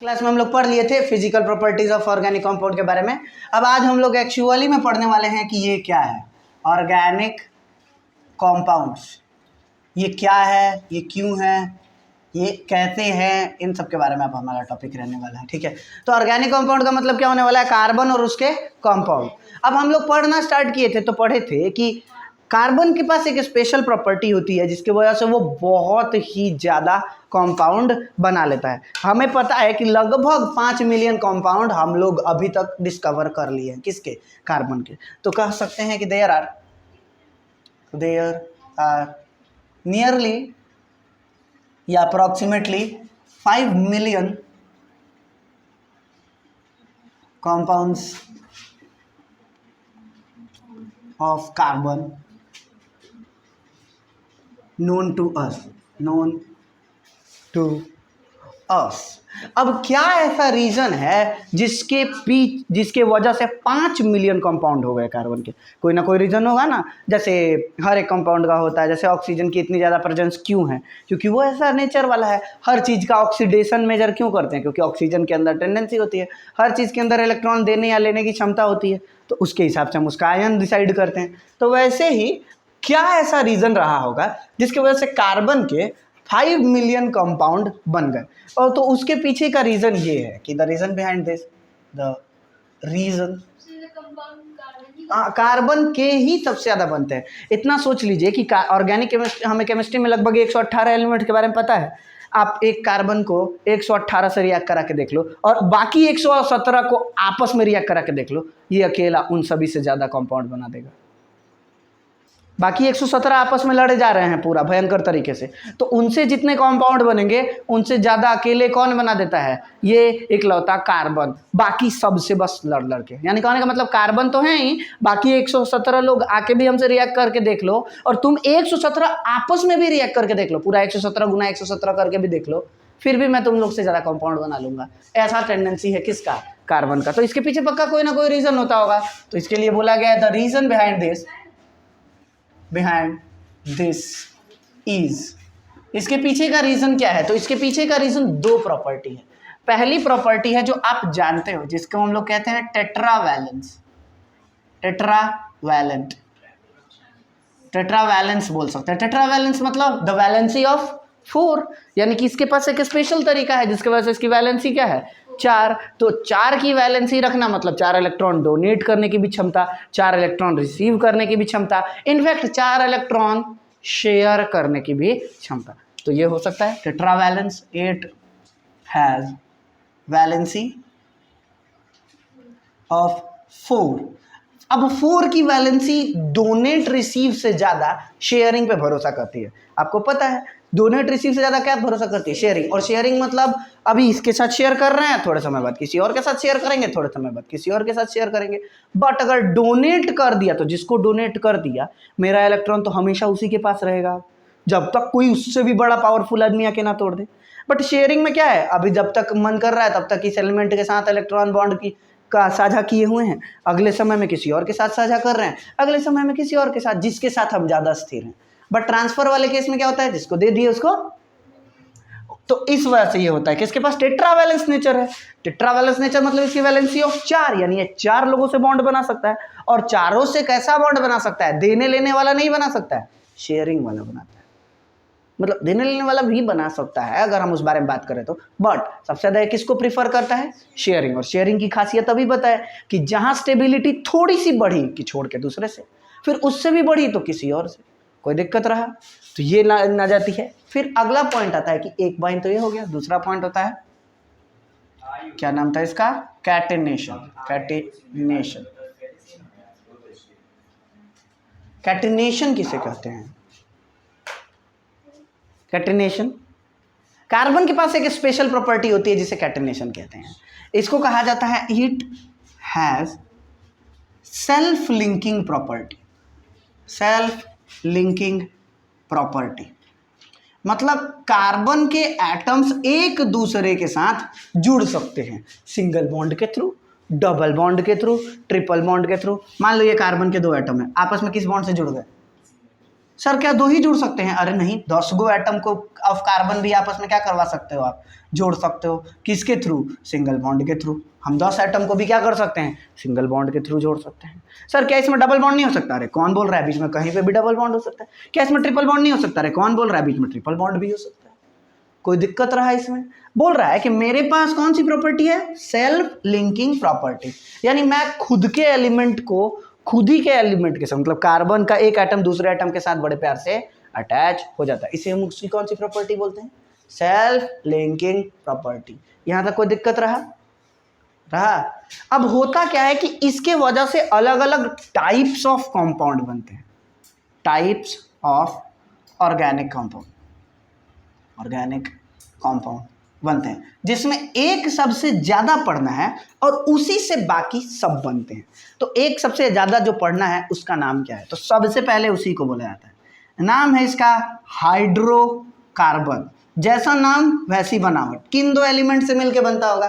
Class में हम लोग पढ़ लिए थे physical properties of organic compound के बारे में। अब आज हम लोग एक्चुअली में पढ़ने वाले हैं कि ये क्या है ऑर्गेनिक कंपाउंड्स। ये क्या है, ये क्यों है, ये कैसे हैं, इन सब के बारे में अब हमारा टॉपिक रहने वाला है। ठीक है, तो ऑर्गेनिक कंपाउंड का मतलब क्या होने वाला है, कार्बन और उसके कंपाउंड। अब हम लोग पढ़ना स्टार्ट किए थे तो पढ़े थे कि कार्बन के पास एक स्पेशल प्रॉपर्टी होती है जिसकी वजह से वो बहुत ही ज़्यादा कंपाउंड बना लेता है। हमें पता है कि लगभग 5 मिलियन कंपाउंड हम लोग अभी तक डिस्कवर कर लिए हैं, किसके, कार्बन के। तो कह सकते हैं कि देयर आर नियरली या approximately 5 million compounds of carbon known to us। अब क्या ऐसा रीजन है जिसके वजह से 5 मिलियन कंपाउंड हो गए कार्बन के। कोई ना कोई रीजन होगा ना, जैसे हर एक कंपाउंड का होता है। जैसे ऑक्सीजन की इतनी ज़्यादा प्रेजेंस क्यों है, क्योंकि वो ऐसा नेचर वाला है। हर चीज़ का ऑक्सीडेशन मेजर क्यों करते हैं, क्योंकि ऑक्सीजन के अंदर टेंडेंसी होती है, हर चीज़ के अंदर इलेक्ट्रॉन देने या लेने की क्षमता होती है, तो उसके हिसाब से हम उसका आयन डिसाइड करते हैं। तो वैसे ही क्या ऐसा रीज़न रहा होगा जिसकी वजह से कार्बन के 5 मिलियन कंपाउंड बन गए। और तो उसके पीछे का रीज़न ये है कि the reason behind this, the reason carbon के ही सबसे ज़्यादा बनते हैं। इतना सोच लीजिए कि ऑर्गेनिक केमिस्ट्री, हमें केमिस्ट्री में लगभग 118 एलिमेंट के बारे में पता है। आप एक कार्बन को 118 से रिएक्ट करा के देख लो और बाकी 117 को आपस में रिएक्ट करा के देख लो, ये अकेला उन सभी से ज़्यादा कंपाउंड बना देगा। बाकी 117 आपस में लड़े जा रहे हैं पूरा भयंकर तरीके से, तो उनसे जितने कंपाउंड बनेंगे उनसे ज़्यादा अकेले कौन बना देता है, ये इकलौता कार्बन। बाकी सबसे बस लड़ लड़ के, यानी कहने का मतलब कार्बन तो है ही, बाकी 117 लोग आके भी हमसे रिएक्ट करके देख लो और तुम 117 आपस में भी रिएक्ट करके देख लो, पूरा 117 गुना 117 करके भी देख लो, फिर भी मैं तुम लोग से ज़्यादा कंपाउंड बना लूँगा। ऐसा टेंडेंसी है किसका, कार्बन का। तो इसके पीछे पक्का कोई ना कोई रीज़न होता होगा। तो इसके लिए बोला गया है the reason behind this is. इसके पीछे का रीजन क्या है, तो इसके पीछे का रीजन 2 प्रॉपर्टी है। पहली प्रॉपर्टी है जो आप जानते हो, जिसको हम लोग कहते हैं टेट्रावैलेंस बोल सकते हैं। टेट्रावैलेंस मतलब द वैलेंसी ऑफ 4, यानी कि इसके पास एक स्पेशल तरीका है जिसकी वजह से इसकी वैलेंसी क्या है, 4। तो 4 की वैलेंसी रखना मतलब 4 इलेक्ट्रॉन डोनेट करने की भी क्षमता, 4 इलेक्ट्रॉन रिसीव करने की भी क्षमता, इनफैक्ट 4 इलेक्ट्रॉन शेयर करने की भी क्षमता। तो ये हो सकता है tetravalence. It has valency of 4। अब 4 की वैलेंसी डोनेट रिसीव से ज़्यादा शेयरिंग पे भरोसा करती है। आपको पता है डोनेट रिसीव से ज़्यादा क्या भरोसा करती है, शेयरिंग। और शेयरिंग मतलब अभी इसके साथ शेयर कर रहे हैं, थोड़े समय बाद किसी और के साथ शेयर करेंगे, थोड़े समय बाद किसी और के साथ शेयर करेंगे। बट अगर डोनेट कर दिया तो जिसको डोनेट कर दिया, मेरा इलेक्ट्रॉन तो हमेशा उसी के पास रहेगा जब तक कोई उससे भी बड़ा पावरफुल आदमी आके ना तोड़ दे। बट शेयरिंग में क्या है, अभी जब तक मन कर रहा है तब तक इस एलिमेंट के साथ इलेक्ट्रॉन बॉन्ड की का साझा किए हुए हैं, अगले समय में किसी और के साथ साझा कर रहे हैं, अगले समय में किसी और के साथ, जिसके साथ हम ज़्यादा स्थिर हैं। बट ट्रांसफर वाले केस में क्या होता है, जिसको दे दिए उसको। तो इस वजह से ये होता है कि इसके पास टेट्रावैलेंस नेचर है। टेट्रावैलेंस नेचर मतलब इसकी वैलेंसी ऑफ 4, यानी ये 4 लोगों से बॉन्ड बना सकता है। और चारों से कैसा बॉन्ड बना सकता है, देने लेने वाला नहीं बना सकता है, शेयरिंग वाला बनाता है। मतलब देने लेने वाला भी बना सकता है अगर हम उस बारे में बात करें तो, बट सबसे ज़्यादा किसको प्रीफर करता है, शेयरिंग। और शेयरिंग की खासियत अभी बताए कि जहाँ स्टेबिलिटी थोड़ी सी बढ़ी कि छोड़ के दूसरे से, फिर उससे भी बढ़ी तो किसी और से, कोई दिक्कत रहा तो ये ना जाती है। फिर अगला पॉइंट आता है कि एक पॉइंट तो ये हो गया, दूसरा पॉइंट होता है, क्या नाम था इसका, कैटेनेशन। कैटेनेशन किसे कहते हैं, कैटेनेशन, कार्बन के पास एक स्पेशल प्रॉपर्टी होती है जिसे कैटेनेशन कहते हैं। इसको कहा जाता है it has self linking property. मतलब कार्बन के एटम्स एक दूसरे के साथ जुड़ सकते हैं, सिंगल बॉन्ड के थ्रू, डबल बॉन्ड के थ्रू, ट्रिपल बॉन्ड के थ्रू। मान लो ये कार्बन के 2 एटम हैं, आपस में किस बॉन्ड से जुड़ गए, सर क्या 2 ही जुड़ सकते हैं? अरे नहीं, 10 गो एटम को ऑफ कार्बन भी आपस में क्या करवा सकते हो आप, जोड़ सकते हो। किसके थ्रू? सिंगल बॉन्ड के थ्रू। हम 10 एटम को भी क्या कर सकते हैं? सिंगल बॉन्ड के थ्रू जोड़ सकते हैं। सर क्या इसमें डबल बॉन्ड नहीं हो सकता? अरे कौन बोल रहा है, बीच में कहीं पे भी डबल बॉन्ड हो सकता है। क्या इसमें ट्रिपल बॉन्ड नहीं हो सकता? अरे कौन बोल रहा है, बीच में ट्रिपल बॉन्ड भी हो सकता है। कोई दिक्कत रहा इसमें? बोल रहा है कि मेरे पास कौन सी प्रॉपर्टी है? Self linking property. यानी मैं खुद के एलिमेंट को खुद ही के एलिमेंट के साथ, मतलब कार्बन का एक एटम दूसरे एटम के साथ बड़े प्यार से अटैच हो जाता है। इसे हम उसकी कौन सी प्रॉपर्टी बोलते हैं? Self linking property. यहां तक कोई दिक्कत रहा? अब होता क्या है कि इसके वजह से अलग अलग टाइप्स ऑफ कंपाउंड बनते हैं। टाइप्स ऑफ ऑर्गेनिक कंपाउंड बनते हैं, जिसमें एक सबसे ज्यादा पढ़ना है और उसी से बाकी सब बनते हैं। तो एक सबसे ज्यादा जो पढ़ना है उसका नाम क्या है? तो सबसे पहले उसी को बोला जाता है, नाम है इसका हाइड्रोकार्बन। जैसा नाम वैसी बनावट। किन 2 एलिमेंट से मिलकर बनता होगा?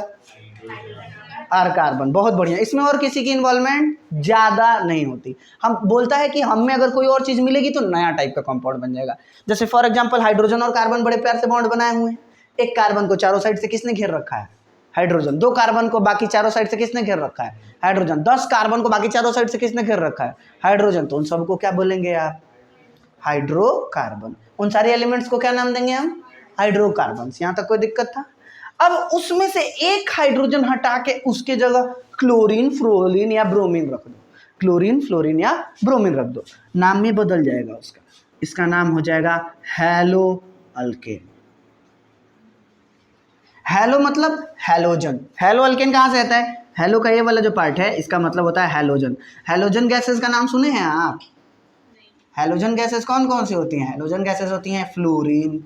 और कार्बन। बहुत बढ़िया। इसमें और किसी की इन्वॉल्वमेंट ज्यादा नहीं होती। हम बोलता है कि हम में अगर कोई और चीज मिलेगी तो नया टाइप का कंपाउंड बन जाएगा। जैसे फॉर एग्जांपल हाइड्रोजन और कार्बन बड़े प्यार से बॉन्ड बनाए हुए हैं। एक कार्बन को चारों साइड से किसने घेर रखा है? हाइड्रोजन। 2 कार्बन को बाकी चारों साइड से किसने घेर रखा है? हाइड्रोजन। 10 कार्बन को बाकी चारों साइड से किसने घेर रखा है? हाइड्रोजन। तो उन सबको क्या बोलेंगे आप? हाइड्रोकार्बन। उन सारे एलिमेंट्स को क्या नाम देंगे हम? हाइड्रोकार्बन्स। यहां तक कोई दिक्कत था? अब उसमें से एक हाइड्रोजन हटा के उसके जगह क्लोरीन, फ्लोरीन या ब्रोमीन रख दो। क्लोरीन, फ्लोरीन या ब्रोमीन रख दो, नाम में बदल जाएगा उसका। इसका नाम हो जाएगा हैलो अल्केन। हैलो मतलब हैलोजन। हैलो अल्केन कहां से आता है? हैलो का ये वाला जो पार्ट है इसका मतलब होता है हैलोजन। हैलोजन गैसेस का नाम सुने हैं आप? हैलोजन गैसेस कौन कौन सी होती हैं? हैलोजन गैसेस होती हैं फ्लोरीन,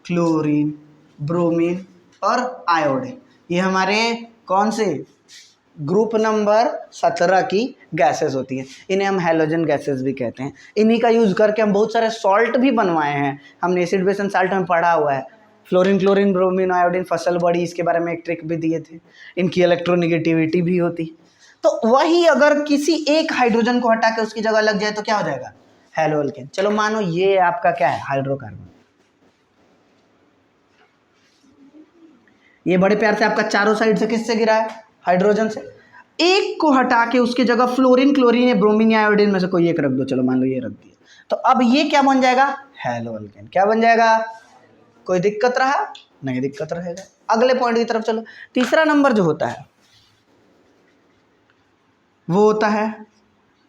क्लोरीन, ब्रोमीन और आयोडीन। ये हमारे कौन से ग्रुप नंबर 17 की गैसेस होती हैं। इन्हें हम हैलोजन गैसेस भी कहते हैं। इन्हीं का यूज करके हम बहुत सारे सॉल्ट भी बनवाए हैं। हमने एसिड बेस एंड साल्ट में पढ़ा हुआ है। फ्लोरीन, क्लोरीन, ब्रोमीन, आयोडीन, फसल बड़ी, इसके बारे में एक ट्रिक भी दिए थे। इनकी इलेक्ट्रोनिगेटिविटी भी होती। तो वही अगर किसी एक हाइड्रोजन को हटा के उसकी जगह लग जाए तो क्या हो जाएगा? Hello alkane. चलो मानो ये आपका क्या है? हाइड्रोकार्बन। ये बड़े प्यार से आपका चारों साइड से किससे गिरा है? हाइड्रोजन से। एक को हटा के उसकी जगह फ्लोरीन, क्लोरीन या ब्रोमीन या आयोडीन में से कोई एक रख दो। चलो मान लो ये रख दिया, तो अब ये क्या बन जाएगा? Hello alkane. क्या बन जाएगा? कोई दिक्कत रहा? नहीं दिक्कत रहेगा। अगले पॉइंट की तरफ चलो। तीसरा नंबर जो होता है वो होता है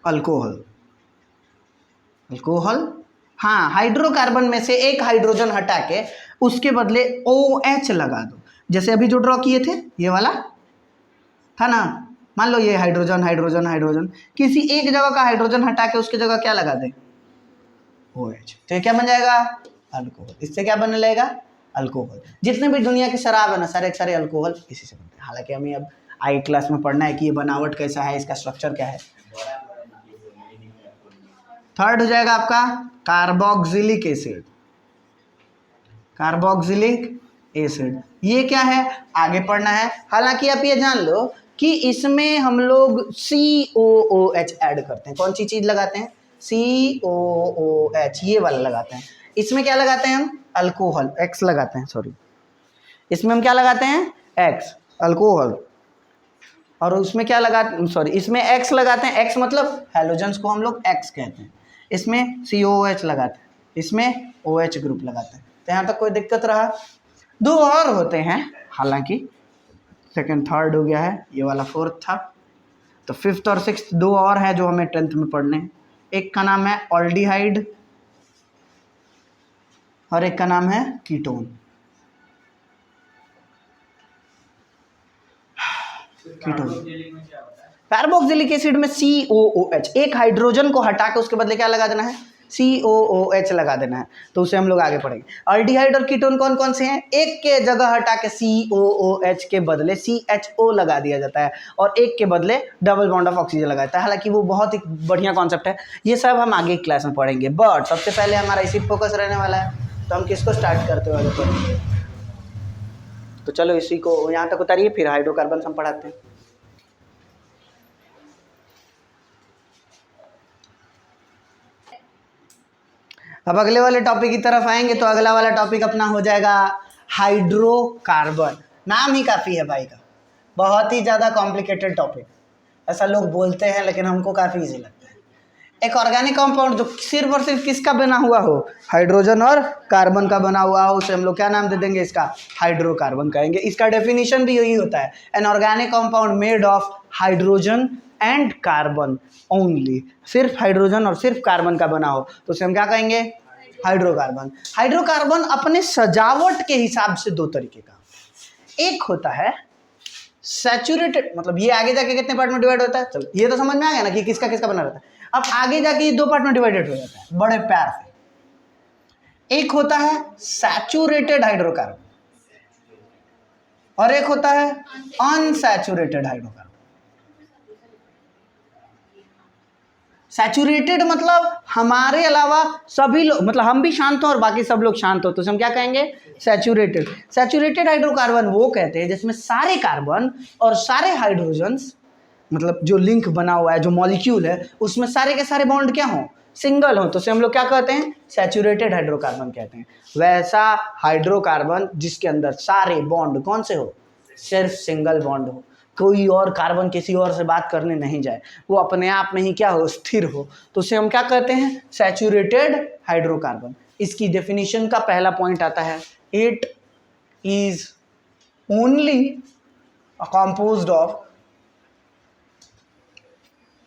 अल्कोहल। अल्कोहल, हाँ, हाइड्रोकार्बन में से एक हाइड्रोजन हटा के उसके बदले OH लगा दो। जैसे अभी जो ड्रॉ किए थे ये वाला था ना, मान लो ये हाइड्रोजन हाइड्रोजन हाइड्रोजन, किसी एक जगह का हाइड्रोजन हटा के उसकी जगह क्या लगा दे? OH। तो ये क्या बन जाएगा? अल्कोहल। इससे क्या बनने लगेगा? अल्कोहल। जितने भी दुनिया की शराब है ना, सारे सारे अल्कोहल इसी से बनते हैं। हालांकि हमें अब आई क्लास में पढ़ना है कि ये बनावट कैसा है, इसका स्ट्रक्चर क्या है। थर्ड हो जाएगा आपका कार्बोक्सिलिक एसिड। कार्बोक्सिलिक एसिड ये क्या है? आगे पढ़ना है। हालांकि आप ये जान लो कि इसमें हम लोग COOH ऐड करते हैं। कौन सी चीज लगाते हैं? COOH, ये वाला लगाते हैं। इसमें क्या लगाते हैं हम? अल्कोहल, X लगाते हैं, सॉरी। इसमें हम क्या लगाते हैं? X, alcohol. और उसमें क्या लगाते, सॉरी, इसमें X लगाते हैं। X मतलब हैलोजन्स को हम लोग X कहते हैं। इसमें COOH लगाते हैं, इसमें OH ग्रुप लगाते हैं। तो यहाँ तक कोई दिक्कत रहा? 2 और होते हैं, हालांकि सेकंड थर्ड हो गया है, ये वाला फोर्थ था। तो फिफ्थ और सिक्स्थ 2 और है जो हमें 10th में पढ़ने हैं। एक का नाम है ऑल्डिहाइड और एक का नाम है कीटोन। कार्बोक्सिलिक एसिड में COOH, एक हाइड्रोजन को हटा के उसके बदले क्या लगा देना है? COOH लगा देना है। तो उसे हम लोग आगे पढ़ेंगे। अल्डिहाइड और कीटोन कौन कौन से हैं? एक के जगह हटा के COOH के बदले CHO लगा दिया जाता है और एक के बदले डबल बॉन्ड ऑफ ऑक्सीजन लगा जाता है। हालांकि वो बहुत ही बढ़िया कॉन्सेप्ट है, ये सब हम आगे क्लास में पढ़ेंगे। बट सबसे पहले हमारा इसी फोकस रहने वाला है, तो हम किसको स्टार्ट करते हुए आगे पढ़ेंगे? तो चलो इसी को यहाँ तक उतारिए, फिर हाइड्रोकार्बन हम पढ़ाते हैं। अब अगले वाले टॉपिक की तरफ आएंगे तो अगला वाला टॉपिक अपना हो जाएगा हाइड्रोकार्बन। नाम ही काफ़ी है भाई का, बहुत ही ज़्यादा कॉम्प्लिकेटेड टॉपिक, ऐसा लोग बोलते हैं लेकिन हमको काफ़ी इजी लगता है। एक ऑर्गेनिक कंपाउंड जो सिर्फ और सिर्फ किसका बना हुआ हो, हाइड्रोजन और कार्बन का बना हुआ हो, उसे हम लोग क्या नाम दे देंगे, इसका हाइड्रोकार्बन कहेंगे। इसका डेफिनेशन भी यही होता है, an organic compound made of hydrogen and carbon only, सिर्फ हाइड्रोजन और सिर्फ कार्बन का बना हो तो उसे हम क्या कहेंगे, हाइड्रोकार्बन। हाइड्रोकार्बन अपने सजावट के हिसाब से दो तरीके का, एक होता है सैचुरेटेड, मतलब ये आगे जाके कितने पार्ट में डिवाइड होता है, चलो ये तो समझ में आ गया ना कि किसका किसका बना रहता है। अब आगे जाके ये दो पार्ट में डिवाइडेड हो जाता है बड़े प्यार से। एक होता है सैचुरेटेड हाइड्रोकार्बन और एक होता है अनसैचुरेटेड हाइड्रोकार्बन। सैचुरेटेड मतलब हमारे अलावा सभी लोग, मतलब हम भी शांत हो और बाकी सब लोग शांत हो तो हम क्या कहेंगे, सैचुरेटेड। सैचुरेटेड हाइड्रोकार्बन वो कहते हैं जिसमें सारे कार्बन और सारे हाइड्रोजन्स, मतलब जो लिंक बना हुआ है, जो मॉलिक्यूल है, उसमें सारे के सारे बॉन्ड क्या हों, सिंगल हो तो उसे हम लोग क्या कहते हैं, सैचुरेटेड हाइड्रोकार्बन कहते हैं। वैसा हाइड्रोकार्बन जिसके अंदर सारे बॉन्ड कौन से हो, सिर्फ सिंगल बॉन्ड हो, कोई और कार्बन किसी और से बात करने नहीं जाए, वो अपने आप में ही क्या हो, स्थिर हो, तो उसे हम क्या कहते हैं, सैचुरेटेड हाइड्रोकार्बन। इसकी डेफिनेशन का पहला पॉइंट आता है, it is only composed of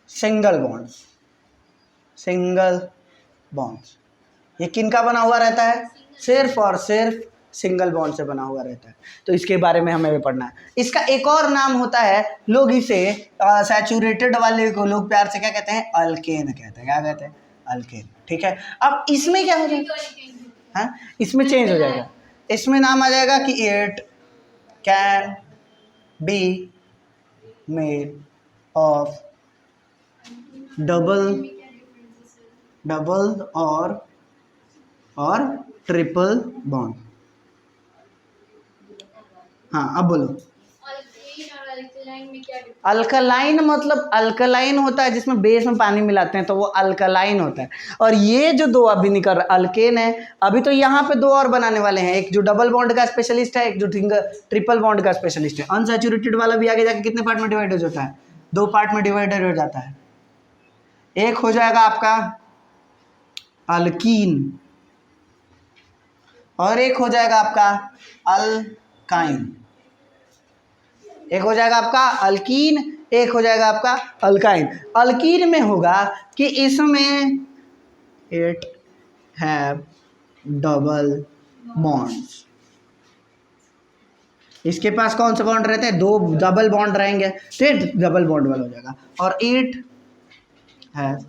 single bonds, single bonds. ये किनका बना हुआ रहता है, सिर्फ और सिर्फ सिंगल बॉन्ड से बना हुआ रहता है, तो इसके बारे में हमें पढ़ना है। इसका एक और नाम होता है, लोग इसे सैचुरेटेड वाले को लोग प्यार से क्या कहते हैं, अल्केन कहते हैं। क्या कहते हैं, अल्केन। ठीक है, अब इसमें क्या हो जाएगा, हाँ इसमें चेंज हो जाएगा, इसमें नाम आ जाएगा कि it can be made of double और ट्रिपल बॉन्ड। हाँ अब बोलो। अल्कलाइन मतलब अल्कलाइन होता है जिसमें बेस में पानी मिलाते हैं तो वो अल्कलाइन होता है। और ये जो दो अभी निकल रहा अल्केन है, अभी तो यहाँ पे दो और बनाने वाले हैं, एक जो डबल बॉन्ड का स्पेशलिस्ट है, एक जो ट्रिपल बॉन्ड का स्पेशलिस्ट है। अनसैचुरेटेड वाला भी आगे जाके कितने पार्ट में डिवाइड हो जाता है, दो पार्ट में डिवाइडेड हो जाता है। एक हो जाएगा आपका अल्कीन और एक हो जाएगा आपका अल्काइन। एक हो जाएगा आपका अल्कीन, एक हो जाएगा आपका अल्काइन। अल्कीन में होगा कि इसमें इट हैव डबल बॉन्ड्स, इसके पास कौन से बॉन्ड रहते हैं, दो डबल बॉन्ड रहेंगे तो ये डबल बॉन्ड वाला हो जाएगा। और इट हैज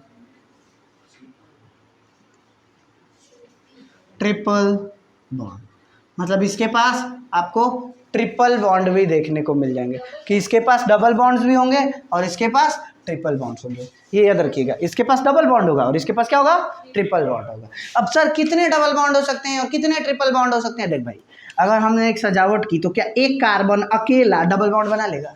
ट्रिपल बॉन्ड, मतलब इसके पास आपको ट्रिपल बॉन्ड भी देखने को मिल जाएंगे कि इसके पास डबल बॉन्ड्स भी होंगे और इसके पास ट्रिपल बॉन्ड्स होंगे। ये याद रखिएगा, इसके पास डबल बॉन्ड होगा और इसके पास क्या होगा, ट्रिपल बॉन्ड होगा। अब सर कितने डबल बॉन्ड हो सकते हैं और कितने ट्रिपल बॉन्ड हो सकते हैं, देख भाई अगर हमने एक सजावट की तो क्या एक कार्बन अकेला डबल बॉन्ड बना लेगा,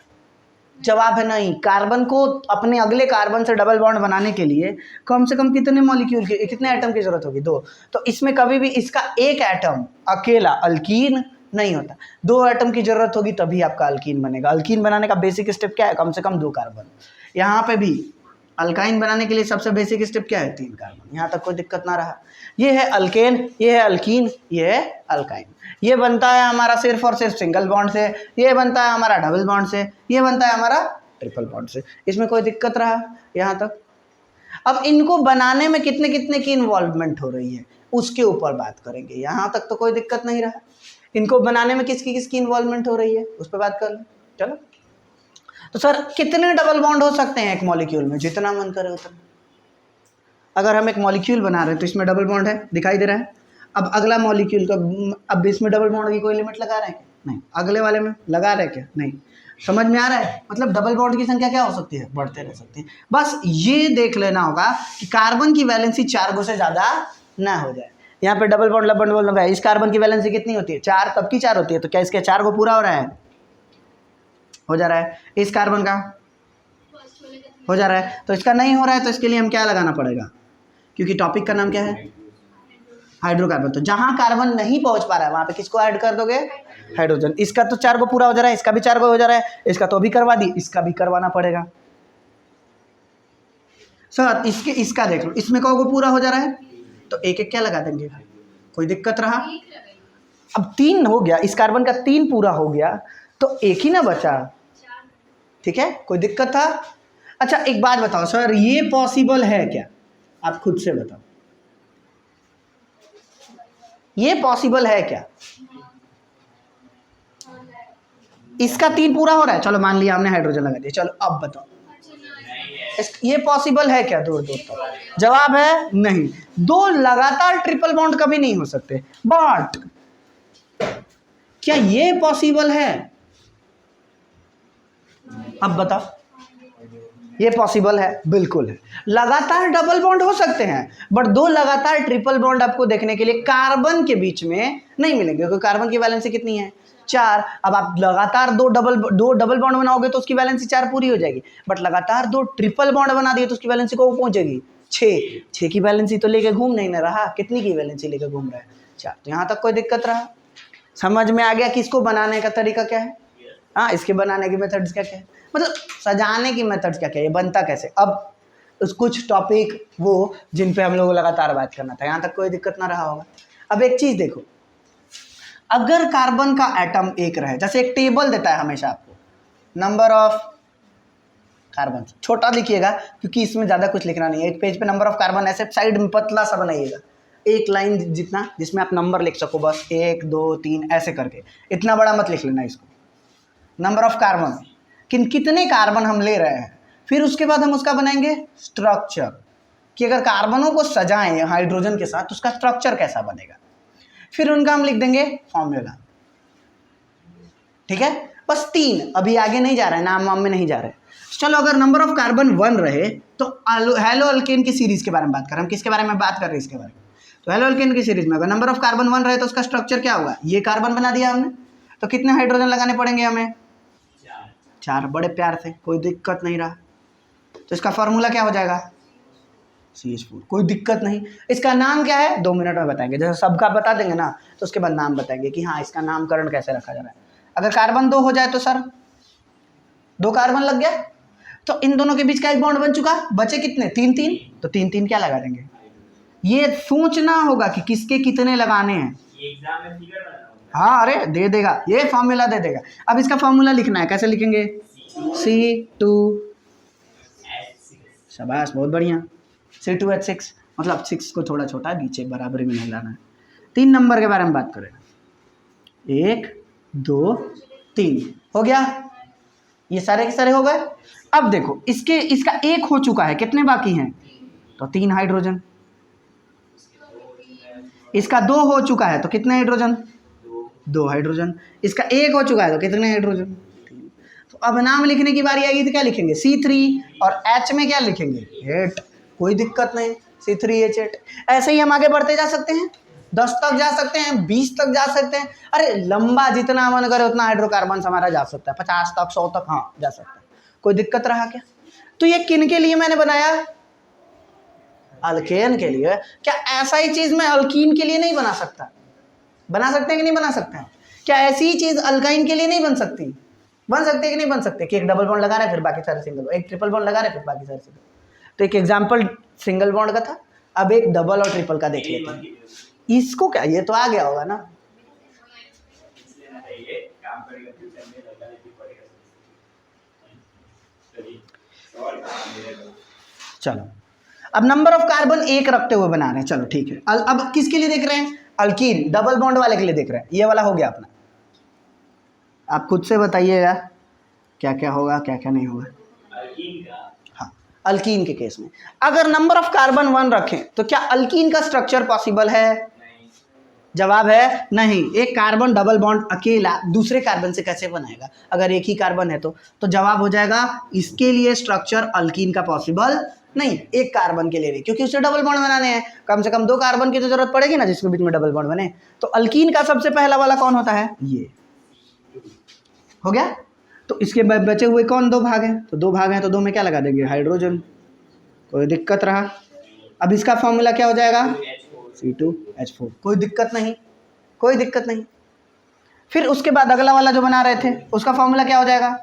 जवाब है नहीं। कार्बन को अपने अगले कार्बन से डबल बॉन्ड बनाने के लिए कम से कम कितने मॉलिक्यूल की, कितने एटम की जरूरत होगी, दो। तो इसमें कभी भी इसका एक एटम अकेला अल्कीन नहीं होता, दो एटम की जरूरत होगी तभी आपका अल्कीन बनेगा। अल्कीन बनाने का बेसिक स्टेप क्या है, कम से कम दो कार्बन। यहाँ पे भी अल्काइन बनाने के लिए सबसे बेसिक स्टेप क्या है, तीन कार्बन। यहाँ तक कोई दिक्कत ना रहा। ये है अल्केन, ये है अल्कीन, ये है अल्काइन। ये बनता है हमारा सिर्फ और सिर्फ सिंगल बॉन्ड से, ये बनता है हमारा डबल बॉन्ड से, ये बनता है हमारा ट्रिपल बॉन्ड से। इसमें कोई दिक्कत रहा यहाँ तक। अब इनको बनाने में कितने कितने की इन्वॉल्वमेंट हो रही है उसके ऊपर बात करेंगे। यहाँ तक तो कोई दिक्कत नहीं रहा, इनको बनाने में किसकी किसकी इन्वॉल्वमेंट हो रही है उस पर बात कर लें। चलो तो सर कितने डबल बॉन्ड हो सकते हैं एक मॉलिक्यूल में, जितना मन करे उतना। अगर हम एक मॉलिक्यूल बना रहे हैं तो इसमें डबल बॉन्ड है, दिखाई दे रहा है। अब अगला मॉलिक्यूल का, अब इसमें डबल बॉन्ड की कोई लिमिट लगा रहे हैं क्या, नहीं। अगले वाले में लगा रहे हैं क्या, नहीं। समझ में आ रहा है, मतलब डबल बॉन्ड की संख्या क्या हो सकती है, बढ़ते रह सकती है। बस ये देख लेना होगा कि कार्बन की वैलेंसी 4 से ज़्यादा ना हो जाए। यहाँ पे डबल बॉन्ड लबन बोल रहा है, इस कार्बन की वैलेंसी कितनी होती है, 4, तब की 4 होती है, तो क्या इसके 4 को पूरा हो रहा है, हो जा रहा है। इस कार्बन का हो जा रहा है, तो इसका नहीं हो रहा है, तो इसके लिए हम क्या लगाना पड़ेगा, क्योंकि टॉपिक का नाम क्या है, हाइड्रोकार्बन। तो जहां कार्बन नहीं पहुंच पा रहा है वहां पे किसको ऐड कर दोगे? हाइड्रोजन। इसका तो 4 को पूरा हो जा रहा है, इसका भी 4 को हो जा रहा है, इसका तो अभी करवा दी, इसका भी करवाना पड़ेगा। सर इसका देख लो, इसमें को पूरा हो जा रहा है तो एक एक क्या लगा देंगे, कोई दिक्कत रहा? अब 3 हो गया, इस कार्बन का 3 पूरा हो गया तो एक ही ना बचा, ठीक है, कोई दिक्कत था? अच्छा एक बात बताओ सर, ये पॉसिबल है क्या? आप खुद से बताओ, ये पॉसिबल है क्या? इसका 3 पूरा हो रहा है, चलो मान लिया हमने हाइड्रोजन लगा दिया, चलो अब बताओ ये पॉसिबल है क्या? दूर दूर तक जवाब है नहीं। 2 लगातार ट्रिपल बॉन्ड कभी नहीं हो सकते, बट क्या ये पॉसिबल है? अब बताओ, ये पॉसिबल है, बिल्कुल है। लगातार डबल बॉन्ड हो सकते हैं, बट 2 लगातार ट्रिपल बॉन्ड आपको देखने के लिए कार्बन के बीच में नहीं मिलेंगे, क्योंकि कार्बन की वैलेंसी कितनी है? 4। अब आप लगातार 2 डबल बॉन्ड बनाओगे तो उसकी वैलेंसी 4 पूरी हो जाएगी, बट लगातार 2 ट्रिपल बॉन्ड बना दिए तो उसकी वैलेंसी को पहुंचेगी 6 की वैलेंसी तो लेके घूम नहीं ना रहा, कितनी की वैलेंसी लेके घूम रहा है? 4। तो यहाँ तक कोई दिक्कत रहा? समझ में आ गया कि इसको बनाने का तरीका क्या है? हाँ, इसके बनाने की मेथड्स क्या क्या है, मतलब सजाने की मेथड्स क्या क्या है, ये बनता कैसे। अब उस कुछ टॉपिक वो जिन पे हम लोग को लगातार बात करना था, यहाँ तक कोई दिक्कत ना रहा होगा। अब एक चीज़ देखो, अगर कार्बन का एटम एक रहे, जैसे एक टेबल देता है हमेशा आपको, नंबर ऑफ कार्बन, छोटा लिखिएगा क्योंकि इसमें ज़्यादा कुछ लिखना नहीं है, एक पेज पे नंबर ऑफ कार्बन ऐसे साइड में पतला सा बनाइएगा, एक लाइन जितना, जिसमें आप नंबर लिख सको, बस 1 2 3 ऐसे करके, इतना बड़ा मत लिख लेना इसको। नंबर ऑफ कार्बन, कितने कार्बन हम ले रहे हैं, फिर उसके बाद हम उसका बनाएंगे स्ट्रक्चर, कि अगर कार्बनों को सजाएं हाइड्रोजन के साथ तो उसका स्ट्रक्चर कैसा बनेगा, फिर उनका हम लिख देंगे फॉर्मूला, ठीक है। बस 3, अभी आगे नहीं जा रहे हैं, नाम वाम में नहीं जा रहे हैं। चलो अगर नंबर ऑफ कार्बन 1 रहे तो हेलो अल्केन की सीरीज के बारे में बात कर रहे हैं, हम किसके बारे में बात कर रहे हैं, इसके बारे में। तो हेलो अल्केन की सीरीज में अगर नंबर ऑफ कार्बन 1 रहे तो उसका स्ट्रक्चर क्या होगा, ये कार्बन बना दिया हमने, तो कितने हाइड्रोजन लगाने पड़ेंगे हमें? 4। बड़े प्यार से, कोई दिक्कत नहीं रहा। तो इसका फॉर्मूला क्या हो जाएगा? CH4, कोई दिक्कत नहीं। इसका नाम क्या है 2 मिनट में बताएंगे, जैसे सबका बता देंगे ना तो उसके बाद नाम बताएंगे कि हाँ इसका नामकरण कैसे रखा जा रहा है। अगर कार्बन 2 हो जाए तो सर 2 कार्बन लग गया, तो इन दोनों के बीच का एक बॉन्ड बन चुका, बचे कितने? 3 तो 3 क्या लगा देंगे, ये सोचना होगा कि किसके कितने लगाने हैं। हाँ अरे दे देगा, ये फॉर्मूला दे देगा। अब इसका फॉर्मूला लिखना है, कैसे लिखेंगे? C2, शाबाश बहुत बढ़िया, C2H6, मतलब 6 को थोड़ा छोटा नीचे बराबरी में नहीं लाना है। 3 नंबर के बारे में बात करें, 1 2 3 हो गया, ये सारे के सारे हो गए। अब देखो इसका 1 हो चुका है, कितने बाकी हैं? तो 3 हाइड्रोजन। इसका 2 हो चुका है तो कितने हाइड्रोजन? 2 हाइड्रोजन। इसका 1 हो चुका है तो कितने हाइड्रोजन? 3। तो अब नाम लिखने की बारी आएगी तो क्या लिखेंगे? C3, और H में क्या लिखेंगे? 8, कोई दिक्कत नहीं, C3H8। ऐसे ही हम आगे बढ़ते जा सकते हैं, 10 तक जा सकते हैं, 20 तक जा सकते हैं, अरे लंबा जितना मन करे उतना हाइड्रोकार्बन हमारा जा सकता है, 50 तक 100 तक, हाँ जा सकता है, कोई दिक्कत रहा क्या? तो ये किन के लिए मैंने बनाया? अल्केन के लिए। क्या ऐसा ही चीज मैं अल्कीन के लिए नहीं बना सकता? बना सकते हैं कि नहीं बना सकते हैं? क्या ऐसी ही चीज अल्काइन के लिए नहीं बन सकती? बन सकती है कि नहीं बन सकती? कि एक डबल बॉन्ड लगा रहे फिर बाकी सारे सिंगल, एक ट्रिपल बॉन्ड लगा रहे फिर बाकी सारे सिंगल। तो एक एग्जाम्पल सिंगल बॉन्ड का था, अब एक डबल और ट्रिपल का देख लेते हैं। इसको क्या, ये तो आ गया होगा ना? चलो अब नंबर ऑफ कार्बन 1 रखते हुए बना रहे हैं, चलो ठीक है। अब किसके लिए देख रहे हैं? अल्कीन, डबल बॉन्ड वाले के लिए देख रहे हैं। ये वाला हो गया अपना, आप खुद से बताइएगा क्या क्या होगा क्या क्या नहीं होगा। हाँ, अल्कीन के केस में अगर नंबर ऑफ कार्बन 1 रखें तो क्या अल्कीन का स्ट्रक्चर पॉसिबल है? जवाब है नहीं। एक कार्बन डबल बॉन्ड अकेला दूसरे कार्बन से कैसे बनाएगा अगर एक ही कार्बन है तो जवाब हो जाएगा इसके लिए स्ट्रक्चर अल्कीन का पॉसिबल नहीं, एक कार्बन के लिए नहीं, क्योंकि उसे डबल बॉन्ड बनाने हैं, कम से कम 2 कार्बन की तो जरूरत पड़ेगी ना जिसके बीच में डबल बॉन्ड बने। तो अल्कीन का सबसे पहला वाला कौन होता है? ये हो गया। तो इसके बचे हुए कौन? 2 भाग हैं, तो 2 भाग हैं तो 2 में क्या लगा देंगे? हाइड्रोजन, कोई दिक्कत रहा? अब इसका फॉर्मूला क्या हो जाएगा? C2H4, कोई दिक्कत नहीं, कोई दिक्कत नहीं। फिर उसके बाद अगला वाला जो बना रहे थे उसका फॉर्मूला क्या हो जाएगा,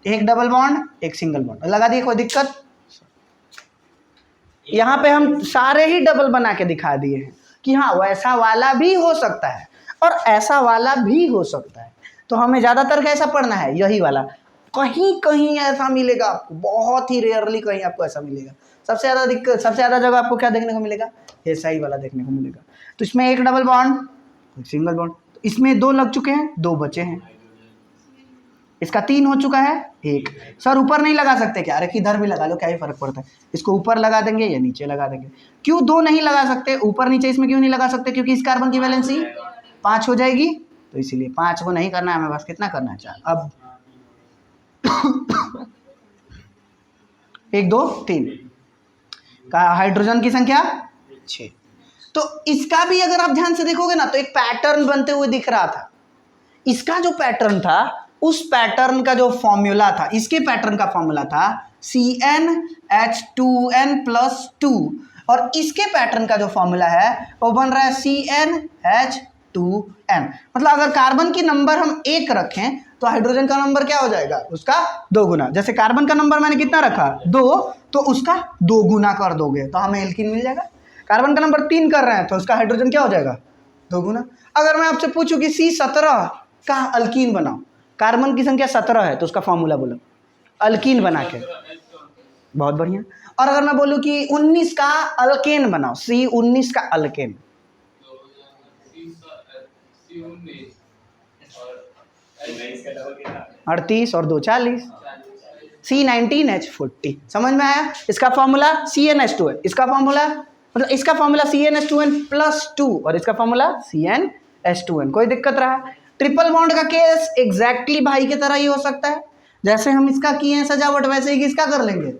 एक डबल बॉन्ड एक सिंगल बॉन्ड लगा दिए, कोई दिक्कत। यहाँ पे हम सारे ही डबल बना के दिखा दिए हैं कि हाँ वैसा वाला भी हो सकता है और ऐसा वाला भी हो सकता है। तो हमें ज़्यादातर कैसा पढ़ना है, यही वाला। कहीं कहीं ऐसा मिलेगा आपको, बहुत ही रेयरली कहीं आपको ऐसा मिलेगा। सबसे ज़्यादा दिक्कत, सबसे ज़्यादा जगह आपको क्या देखने को मिलेगा, ऐसा ही वाला देखने को मिलेगा। तो इसमें एक डबल बॉन्ड एक सिंगल बॉन्ड, तो इसमें 2 लग चुके हैं, 2 बचे हैं। इसका 3 हो चुका है, 1। सर ऊपर नहीं लगा सकते क्या, अरे किधर भी लगा लो, क्या ही फर्क पड़ता है। इसको ऊपर लगा देंगे या नीचे लगा देंगे। क्यों 2 नहीं लगा सकते, ऊपर नीचे इसमें क्यों नहीं लगा सकते, क्योंकि इस कार्बन की वैलेंसी 5 हो जाएगी, तो इसीलिए 5 को नहीं करना है हमें, बस कितना करना है 4। अब 1 2 3 का हाइड्रोजन की संख्या 6। तो इसका भी अगर आप ध्यान से देखोगे ना तो एक पैटर्न बनते हुए दिख रहा था। इसका जो पैटर्न था, उस पैटर्न का जो फॉर्मूला था, इसके पैटर्न का फॉर्मूला था CnH2n+2, और इसके पैटर्न का जो फॉर्मूला है वो बन रहा है CnH2n। मतलब अगर कार्बन की नंबर हम 1 रखें तो हाइड्रोजन का नंबर क्या हो जाएगा, उसका 2 गुना। जैसे कार्बन का नंबर मैंने कितना रखा 2, तो उसका 2 गुना कर दोगे तो हमें एल्कीन मिल जाएगा। कार्बन का नंबर 3 कर रहे हैं तो उसका हाइड्रोजन क्या हो जाएगा, 2 गुना। अगर मैं आपसे पूछूं कि C17 का अल्कीन बनाओ, कार्बन की संख्या 17 है तो उसका फॉर्मूला बोलो अल्कीन बना के, बहुत बढ़िया। और अगर मैं बोलूं कि 19 का अल्केन बनाओ, C19 का अल्केन, 38 और 2 40, C19H40। समझ में आया। इसका फॉर्मूला CnH2 है, इसका फॉर्मूला मतलब इसका फॉर्मूला CnH2n+2 और इसका फॉर्मूला CnH2n। कोई दिक्कत रहा। ट्रिपल बॉन्ड का केस एग्जैक्टली भाई की तरह ही हो सकता है, जैसे हम इसका किए हैं सजावट वैसे ही इसका कर लेंगे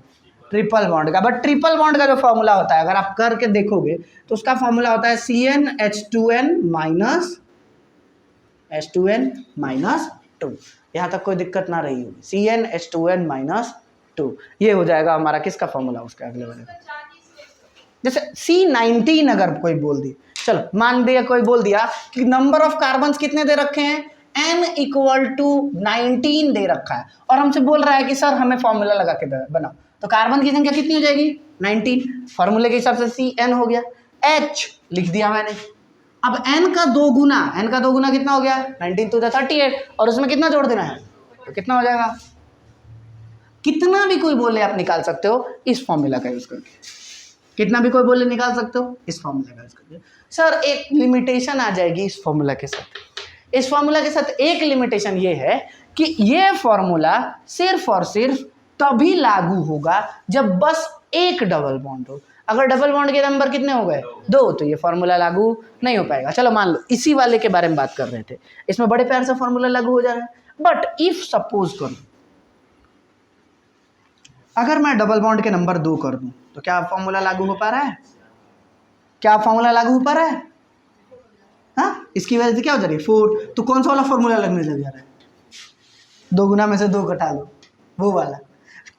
ट्रिपल बॉन्ड का। बट ट्रिपल बॉन्ड का जो फॉर्मूला होता है अगर आप करके देखोगे तो उसका फॉर्मूला होता है CnH2n-2। यहाँ तक कोई दिक्कत ना रही होगी, CnH2n-2 ये हो जाएगा हमारा किसका फॉर्मूला, उसका अगले वाले। जैसे C19 अगर कोई बोल दी, चलो मान दिया कोई बोल दिया कि नंबर ऑफ कार्बन्स कितने दे रखे हैं, n = 19 दे रखा है, और हमसे बोल रहा है कि सर हमें फॉर्मूला लगा के बनाओ, तो कार्बन की संख्या कितनी हो जाएगी 19, फॉर्मूले के हिसाब से Cn हो गया, H लिख दिया मैंने। अब n का 2 गुना, n का 2 गुना कितना हो गया 19 to the 38, और उसमें कितना जोड़ देना है तो कितना हो जाएगा, कितना भी कोई बोले आप निकाल सकते हो इस फॉर्मूला का यूज करके, कितना भी कोई बोले निकाल सकते हो इस फॉर्मूला का यूज करके। सर एक लिमिटेशन आ जाएगी इस फॉर्मूला के साथ, इस फॉर्मूला के साथ एक लिमिटेशन ये है कि ये फॉर्मूला सिर्फ और सिर्फ तभी लागू होगा जब बस एक डबल बॉन्ड हो। अगर डबल बॉन्ड के नंबर कितने हो गए 2, तो ये फॉर्मूला लागू नहीं हो पाएगा। चलो मान लो इसी वाले के बारे में बात कर रहे थे, इसमें बड़े प्यार से फॉर्मूला लागू हो जा रहा है। बट इफ सपोज करो अगर मैं डबल बॉन्ड के नंबर 2 कर दूं तो क्या फॉर्मूला लागू हो पा रहा है, क्या फॉर्मूला लागू हो पा रहा है, हाँ इसकी वजह से क्या हो जा रही है 4, तो कौन सा वाला फॉर्मूला लगने लग जा रहा है, 2 गुना में से 2 घटा लो वो वाला।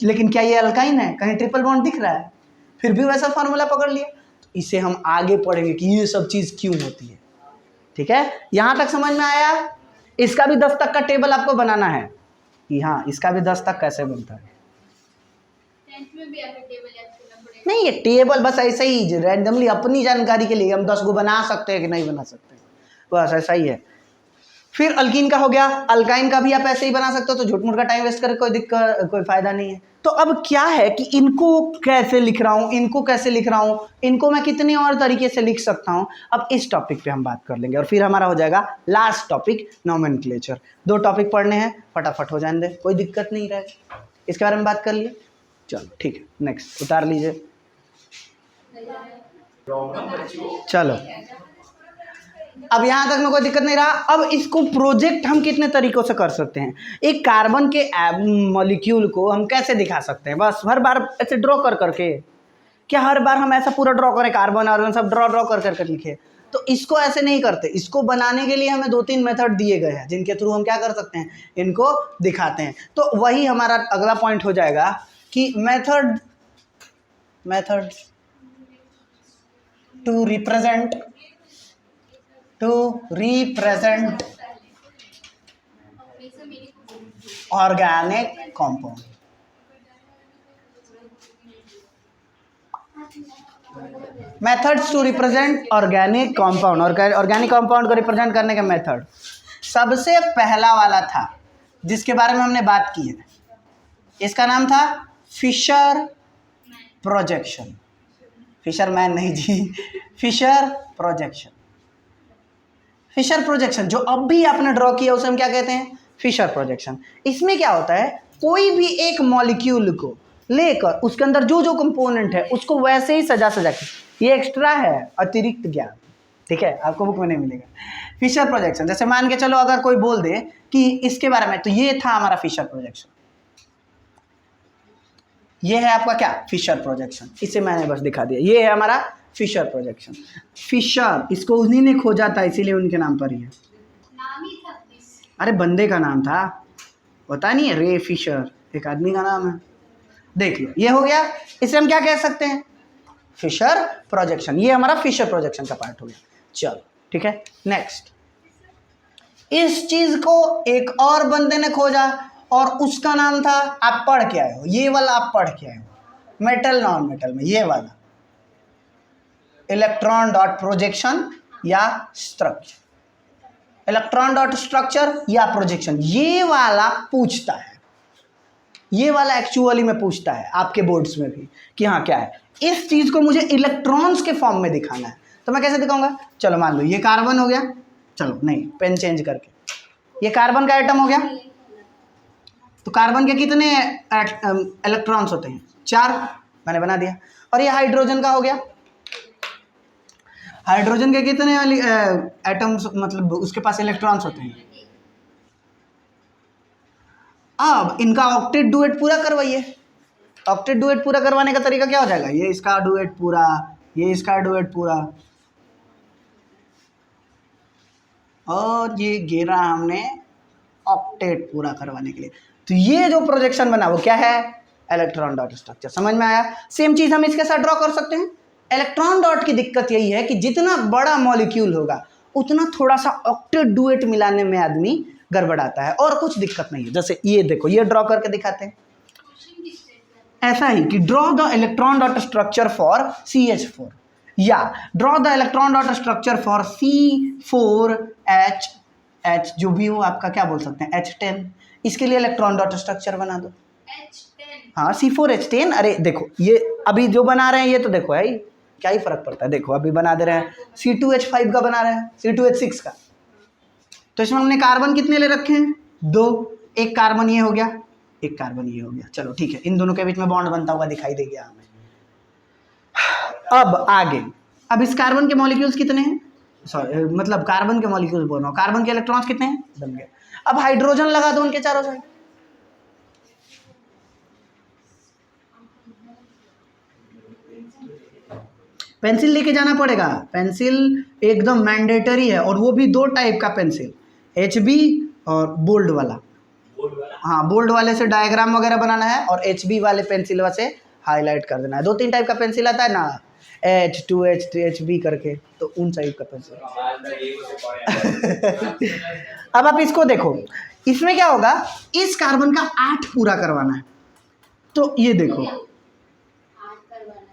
लेकिन क्या ये अल्काइन है, कहीं ट्रिपल बॉन्ड दिख रहा है, फिर भी वैसा फॉर्मूला पकड़ लिया। तो इसे हम आगे पढ़ेंगे कि ये सब चीज़ क्यों होती है। ठीक है, यहाँ तक समझ में आया। इसका भी 10 तक का टेबल आपको बनाना है कि हाँ इसका भी 10 तक कैसे बनता है। नहीं ये टेबल बस ऐसे ही रैंडमली अपनी जानकारी के लिए हम 10 को बना सकते हैं कि नहीं बना सकते, बस ऐसा ही है। फिर अल्कीन का हो गया, अल्काइन का भी आप ऐसे ही बना सकते हो, तो झूठ मूठ का टाइम वेस्ट करके कोई दिक्कत कोई फायदा नहीं है। तो अब क्या है कि इनको कैसे लिख रहा हूँ, इनको कैसे लिख रहा हूँ, इनको मैं कितने और तरीके से लिख सकता हूँ, अब इस टॉपिक पे हम बात कर लेंगे। और फिर हमारा हो जाएगा लास्ट टॉपिक नोमेनक्लेचर। 2 टॉपिक पढ़ने हैं, फटाफट हो जाने दे, कोई दिक्कत नहीं रहेगा। इसके बारे में बात कर लिए, चलो ठीक है नेक्स्ट उतार लीजिए। चलो अब यहाँ तक में कोई दिक्कत नहीं रहा। अब इसको प्रोजेक्ट हम कितने तरीकों से कर सकते हैं, एक कार्बन के मॉलिक्यूल को हम कैसे दिखा सकते हैं, बस हर बार ऐसे ड्रॉ कर करके, क्या हर बार हम ऐसा पूरा ड्रॉ करें कार्बन और सब ड्रॉ कर करके लिखे, तो इसको ऐसे नहीं करते। इसको बनाने के लिए हमें 2-3 मेथड दिए गए हैं जिनके थ्रू हम क्या कर सकते हैं, इनको दिखाते हैं। तो वही हमारा अगला पॉइंट हो जाएगा कि method to represent organic compound. Methods to represent organic compound, organic compound को रिप्रेजेंट करने के मेथड। सबसे पहला वाला था जिसके बारे में हमने बात की है, इसका नाम था फिशर प्रोजेक्शन। फिशरमैन नहीं जी, फिशर प्रोजेक्शन। फिशर प्रोजेक्शन जो अब भी आपने ड्रॉ किया उसे हम क्या कहते हैं? Fisher projection. इसमें क्या होता है, कोई भी एक मॉलिक्यूल को लेकर उसके अंदर जो जो कंपोनेंट है उसको वैसे ही सजा सजा के, ये एक्स्ट्रा है, अतिरिक्त ज्ञान, ठीक है, आपको बुक में नहीं मिलेगा। फिशर प्रोजेक्शन, जैसे मान के चलो अगर कोई बोल दे कि इसके बारे में, तो ये था हमारा फिशर प्रोजेक्शन, ये है आपका क्या? Fisher projection. इसे मैंने बस दिखा दिया, ये है हमारा फिशर प्रोजेक्शन। फिशर, इसको उन्हीं ने खोजा था इसीलिए उनके नाम पर ही है। नाम ही था, अरे बंदे का नाम था, पता नहीं है, रे फिशर एक आदमी का नाम है। देख लो, ये हो गया, इसे हम क्या कह सकते हैं? Fisher projection. ये हमारा फिशर प्रोजेक्शन का पार्ट हो गया। चलो ठीक है, नेक्स्ट। इस चीज को एक और बंदे ने खोजा और उसका नाम था, आप पढ़ के आए हो, ये वाला आप पढ़ के आए हो, मेटल नॉन मेटल में ये वाला इलेक्ट्रॉन डॉट प्रोजेक्शन या स्ट्रक्चर। इलेक्ट्रॉन डॉट स्ट्रक्चर या प्रोजेक्शन, ये वाला पूछता है, ये वाला एक्चुअली में पूछता है आपके बोर्ड्स में भी कि हाँ क्या है। इस चीज को मुझे इलेक्ट्रॉन्स के फॉर्म में दिखाना है, तो मैं कैसे दिखाऊंगा? चलो मान लो ये कार्बन हो गया, चलो नहीं पेन चेंज करके, ये कार्बन का एटम हो गया, तो कार्बन के कितने इलेक्ट्रॉन्स होते हैं? 4, मैंने बना दिया। और ये हाइड्रोजन का हो गया, हाइड्रोजन के कितने एटम्स, मतलब उसके पास इलेक्ट्रॉन्स होते हैं? अब इनका ऑक्टेट डुएट पूरा करवाइए। ऑक्टेट डुएट पूरा करवाने का तरीका क्या हो जाएगा? ये इसका डुएट पूरा, ये इसका डुएट पूरा, और ये घेरा हमने ऑक्टेट पूरा करवाने के लिए। तो ये जो प्रोजेक्शन बना वो क्या है? Electron dot structure. समझ में आया? सेम चीज हम इसके साथ ड्रॉ कर सकते हैं। इलेक्ट्रॉन डॉट की दिक्कत यही है कि जितना बड़ा मॉलिक्यूल होगा उतना थोड़ा सा ऑक्टेट डुएट मिलाने में आदमी गड़बड़ाता है, और कुछ दिक्कत नहीं है। जैसे ये देखो, ये ड्रॉ करके दिखाते हैं ऐसा ही कि draw the electron dot structure for CH4 या draw the electron dot structure for C4H, जो भी हो आपका, क्या बोल सकते हैं, H10। इसके लिए इलेक्ट्रॉन डॉट स्ट्रक्चर बना दो। H10, हाँ C4H10। अरे देखो ये अभी जो बना रहे हैं ये तो देखो है, क्या ही फर्क पड़ता है। देखो अभी बना दे रहे हैं C2H5 का बना रहे हैं, C2H6 का। तो इसमें हमने कार्बन कितने ले रखे हैं? 2। एक कार्बन ये हो गया, एक कार्बन ये हो गया। चलो ठीक है, इन दोनों के बीच में बॉन्ड बनता हुआ दिखाई दे गया हमें। अब आगे, अब इस कार्बन के मॉलिक्यूल्स कितने हैं? सॉरी, मतलब कार्बन के मॉलिक्यूल्स बोल रहा हूँ, कार्बन के इलेक्ट्रॉन्स कितने हैं? बन गए। अब हाइड्रोजन लगा दो उनके चारों साइड। पेंसिल लेके जाना पड़ेगा, पेंसिल एकदम मैंडेटरी है, और वो भी 2 टाइप का पेंसिल, HB और बोल्ड वाला। हाँ, बोल्ड वाले से डायग्राम वगैरह बनाना है और HB वाले पेंसिल से हाईलाइट कर देना है। 2-3 टाइप का पेंसिल आता है ना, H2H 3HB करके, तो उन टाइप का पेंसिल। अब आप इसको देखो, इसमें क्या होगा, इस कार्बन का 8 पूरा करवाना है। तो ये देखो, 8 करवाना है,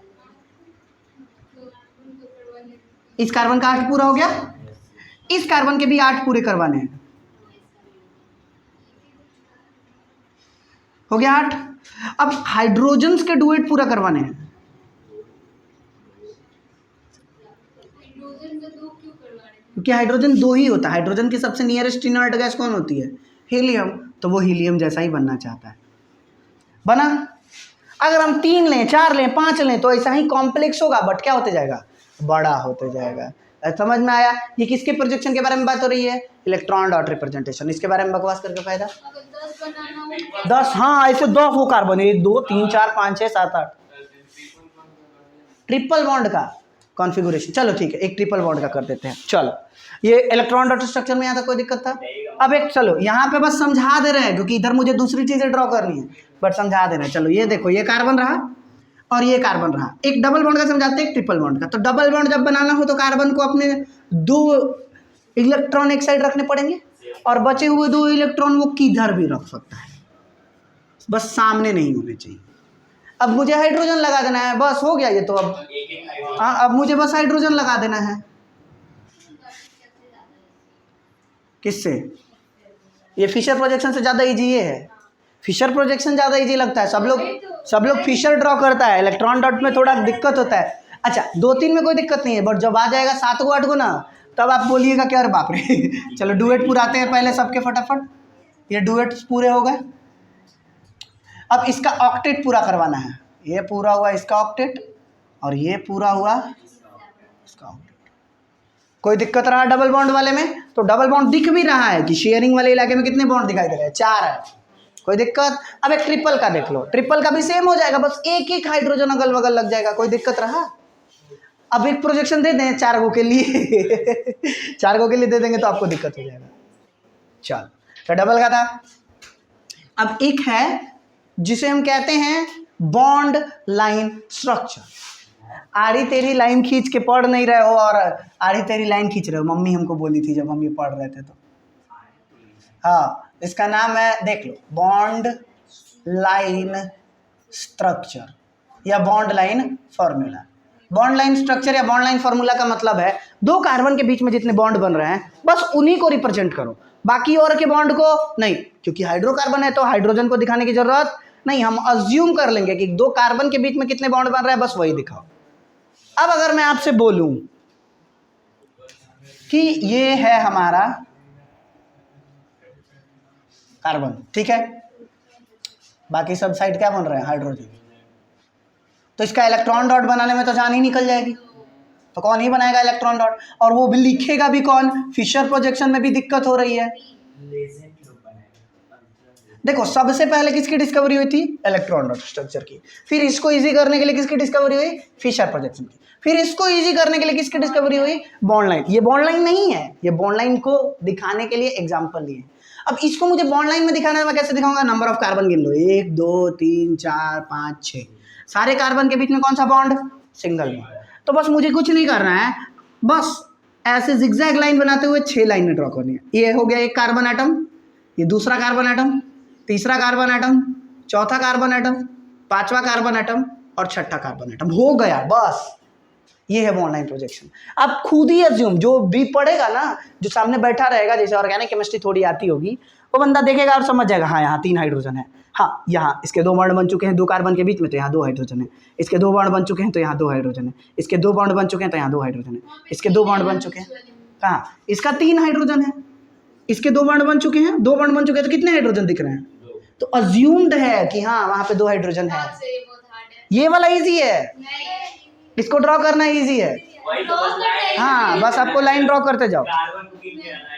इस कार्बन का 8 पूरा हो गया, इस कार्बन के भी 8 पूरे करवाने हैं। हो गया 8। अब हाइड्रोजन्स के डुएट पूरा करवाने हैं। हाइड्रोजन का 2 क्यों करवाने हैं? क्योंकि हाइड्रोजन 2 ही होता है। हाइड्रोजन की सबसे नियरेस्ट इनर्ट गैस कौन होती है? हीलियम। तो वो हीलियम जैसा ही बनना चाहता है, बना। अगर हम 3 लें, 4 लें, 5 लें तो ऐसा ही कॉम्प्लेक्स होगा, बट क्या होते जाएगा? बड़ा होते जाएगा। समझ में आया? ये किसके प्रोजेक्शन के बारे में बात हो रही है? Electron dot representation. इसके बारे में बकवास करके फायदा? अगर 10 बनाना हो 10, हाँ ऐसे 10 वो कार्बन, 1 2 3 4 5 6 7 8 ट्रिपल बॉन्ड का कॉन्फ़िगरेशन। चलो ठीक है, एक ट्रिपल बॉन्ड का कर देते हैं। चलो, ये इलेक्ट्रॉन डॉट स्ट्रक्चर में यहाँ तक कोई दिक्कत था? अब एक, चलो यहाँ पे बस समझा दे रहे हैं क्योंकि इधर मुझे दूसरी चीज़ें ड्रॉ करनी है, बट समझा दे रहे हैं। चलो ये देखो, ये कार्बन रहा, और ये कार्बन रहा। एक डबल बॉन्ड का समझाते हैं, एक ट्रिपल बॉन्ड का। तो डबल बॉन्ड जब बनाना हो तो कार्बन को अपने 2 इलेक्ट्रॉन एक साइड रखने पड़ेंगे, और बचे हुए 2 इलेक्ट्रॉन वो किधर भी रख सकता है, बस सामने नहीं होने चाहिए। अब मुझे हाइड्रोजन लगा देना है, बस हो गया ये तो। अब हाँ, अब मुझे बस हाइड्रोजन लगा देना है। किससे? ये फिशर प्रोजेक्शन से ज़्यादा इजी ये है। फिशर प्रोजेक्शन ज़्यादा इजी लगता है। सब लोग फिशर ड्रॉ करता है, इलेक्ट्रॉन डॉट में थोड़ा दिक्कत होता है। अच्छा 2-3 में कोई दिक्कत नहीं है, बट जब आ जाएगा 7 को 8 को ना, तब आप बोलिएगा क्या, अरे बाप रे। चलो डुएट पुराते हैं पहले सबके फटाफट। ये डुएट्स पूरे हो गए। अब इसका ऑक्टेट पूरा करवाना है। ये पूरा हुआ इसका ऑक्टेट, और ये पूरा हुआ इसका ऑक्टेट। कोई दिक्कत रहा डबल बॉन्ड वाले में? तो डबल बॉन्ड दिख भी रहा है कि शेयरिंग वाले इलाके में कितने बॉन्ड दिखाई दे रहे हैं, 4 है। कोई दिक्कत? अब एक ट्रिपल का देख लो, ट्रिपल का भी सेम हो जाएगा, बस एक हाइड्रोजन अगल बगल लग जाएगा। कोई दिक्कत रहा? अब एक प्रोजेक्शन दे दें 4 गो के लिए 4 गो के लिए दे देंगे तो आपको दिक्कत हो जाएगा। चल, तो डबल का था। अब एक है जिसे हम कहते हैं बॉन्ड लाइन स्ट्रक्चर। आड़ी तेरी लाइन खींच के पढ़ नहीं रहे हो, और आड़ी तेरी लाइन खींच रहे हो, मम्मी हमको बोली थी जब हम ये पढ़ रहे थे तो। हाँ, इसका नाम है, देख लो, बॉन्ड लाइन स्ट्रक्चर या bond line formula. Bond line structure या बॉन्ड लाइन फॉर्मूला का मतलब है 2 कार्बन के बीच में जितने बॉन्ड बन रहे हैं बस उन्हीं को रिप्रेजेंट करो, बाकी और के बॉन्ड को नहीं। क्योंकि हाइड्रोकार्बन है तो हाइड्रोजन को दिखाने की जरूरत नहीं, हम अज्यूम कर लेंगे कि 2 कार्बन के बीच में कितने बॉन्ड बन रहे हैं, बस वही दिखाओ। अब अगर मैं आपसे बोलूं कि ये है हमारा कार्बन, ठीक है, बाकी सब साइड क्या बन रहे हैं, हाइड्रोजन, तो इसका इलेक्ट्रॉन डॉट बनाने में तो जान ही निकल जाएगी। तो कौन ही बनाएगा इलेक्ट्रॉन डॉट, और वो भी लिखेगा भी कौन? फिशर प्रोजेक्शन में भी दिक्कत हो रही है। देखो सबसे पहले किसकी डिस्कवरी हुई थी? इलेक्ट्रॉन डॉट स्ट्रक्चर की। फिर इसको इजी करने के लिए किसकी डिस्कवरी हुई? फिशर प्रोजेक्शन की। फिर इसको इजी करने के लिए किसकी डिस्कवरी हुई? Bond line. ये बॉन्ड लाइन नहीं है, ये बॉन्ड लाइन को दिखाने के लिए एग्जाम्पल लिए। अब इसको मुझे बॉन्ड लाइन में दिखाना है, मैं कैसे दिखाऊंगा? नंबर ऑफ कार्बन गिन लो, 1 2 3 4 5 6। सारे कार्बन के बीच में कौन सा बॉन्ड? Single bond. तो बस मुझे कुछ नहीं करना है, बस ऐसे जिगजैग लाइन बनाते हुए 6 लाइनें ड्रॉ करनी है। ये हो गया एक कार्बन एटम, ये दूसरा कार्बन एटम, तीसरा कार्बन एटम, चौथा कार्बन एटम, 5वां कार्बन एटम और 6ठा कार्बन एटम। हो गया बस, ये है बॉन्ड लाइन प्रोजेक्शन। अब खुद ही अज्यूम, जो भी पढ़ेगा ना, जो सामने बैठा रहेगा, जैसे ऑर्गेनिक केमिस्ट्री थोड़ी आती होगी, वो बंदा देखेगा और समझ जाएगा, हाँ यहाँ 3 हाइड्रोजन है, हाँ यहाँ इसके 2 बॉन्ड बन चुके हैं 2 कार्बन के बीच में, तो यहाँ 2 हाइड्रोजन है, इसके 2 बॉन्ड बन चुके हैं तो यहाँ 2 हाइड्रोजन है, इसके 2 बॉन्ड बन चुके हैं तो यहाँ 2 हाइड्रोजन है, इसके 2 बॉन्ड बन चुके हैं, कहाँ इसका 3 हाइड्रोजन है, इसके 2 बॉन्ड बन चुके हैं, 2 बॉन्ड बन चुके हैं, तो कितने हाइड्रोजन दिख रहे हैं? तो अज्यूम्ड है कि हाँ वहाँ पे 2 हाइड्रोजन है। ये वाला इजी है, इसको ड्रॉ करना इजी है। हाँ बस आपको लाइन ड्रॉ करते जाओ।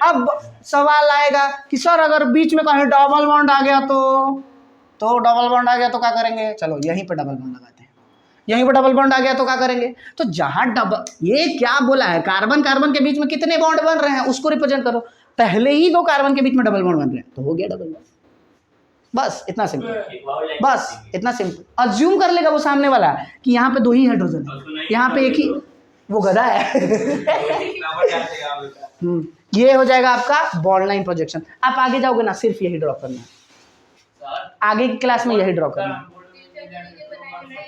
अब सवाल आएगा कि सर अगर बीच में कहीं डबल बॉन्ड आ गया तो डबल बॉन्ड आ गया तो क्या करेंगे? चलो यहीं पे डबल बॉन्ड लगाते हैं। यहीं पे डबल बॉन्ड आ गया तो क्या करेंगे? तो जहाँ डबल, ये क्या बोला है, कार्बन कार्बन के बीच में कितने बॉन्ड बन रहे हैं उसको रिप्रेजेंट करो। पहले ही 2 कार्बन के बीच में डबल बॉन्ड बन रहे हैं तो हो गया डबल बॉन्ड। बस इतना सिंपल, बस इतना सिंपल। अज्यूम कर लेगा वो सामने वाला कि यहाँ पे 2 ही हाइड्रोजन है, यहाँ पे एक ही, वो गधा है ये हो जाएगा आपका बॉन्ड लाइन प्रोजेक्शन। आप आगे जाओगे ना, सिर्फ यही ड्रॉ करना है, आगे की क्लास में यही ड्रॉ करना है।